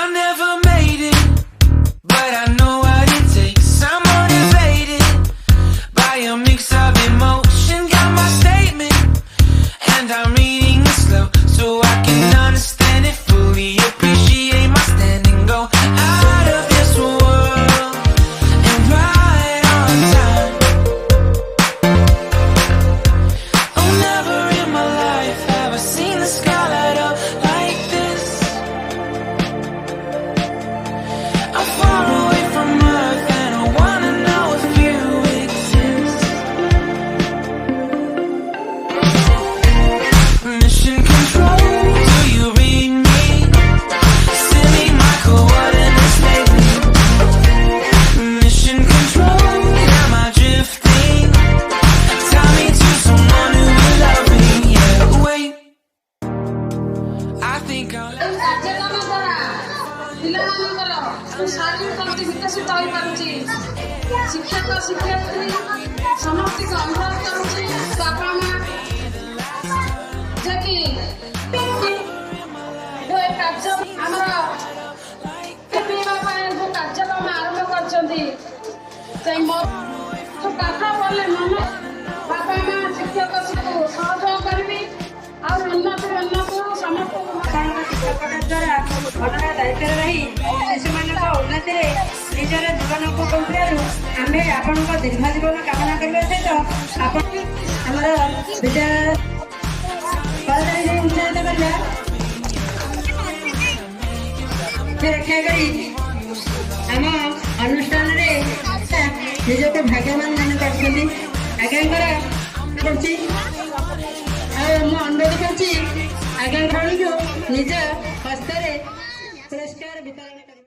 I never made it, but I know what it takes. I'm motivated by a mix of emotion. Got my statement, and I'm reading it slow so I can understand it fully. Appreciate my standing, go out of this world and right on time. Oh, never in my life have I seen the sky light up like this. I'm far away from Earth and I wanna know if you exist. Mission control, do you read me? Send me my coordinates lately. Mission control, am I drifting? Tie me to someone who will love me. Yeah, wait, I think I'll କାର୍ଯ୍ୟକ୍ରମ ଦ୍ୱାରା ପିଲାମାନଙ୍କର ଶାରୀରିକ ବିକଶିତ ହୋଇପାରୁଛି। ଶିକ୍ଷକ ଶିକ୍ଷୟିତ୍ରୀ ସମସ୍ତଙ୍କୁ ଅନୁରୋଧ କରୁଛି ବାପା ମା ଯେ କି ଏ କାର୍ଯ୍ୟ ଆମର ପିଇବା ପାଇଁ ଯେଉଁ କାର୍ଯ୍ୟକ୍ରମ ଆରମ୍ଭ କରିଛନ୍ତି ସେଇ ପାଠ ପଢ଼ିଲେ ମନ ବାପା ମା ଶିକ୍ଷକ ସହଯୋଗ କରିବି ଆଉ ଉନ୍ନତି ସମସ୍ତଙ୍କୁ ଦ୍ୱାରା ଭଲ ଦାୟିତ୍ୱରେ ରହି ଶିଶୁମାନଙ୍କ ଉନ୍ନତିରେ ନିଜର ଜୀବନକୁ କହୁଥିବାରୁ ଆମେ ଆପଣଙ୍କ ଦୀର୍ଘ ଜୀବନ କାମନା କରିବା ସହିତ ଆପଣ ଆମର ବିଦ୍ୟାଳୟ ଉତ୍ସାହିତ କରିବା ରକ୍ଷା କରି ଆମ ଅନୁଷ୍ଠାନରେ ନିଜକୁ ଭାଗ୍ୟବାନ ମନେ କରୁଛନ୍ତି। ଆଜ୍ଞାଙ୍କର କରୁଛି ଆଉ ମୁଁ ଅନୁରୋଧ କରୁଛି ଆଜ୍ଞା ନିଜ ହସ୍ତରେ ପୁରସ୍କାର ବିତରଣ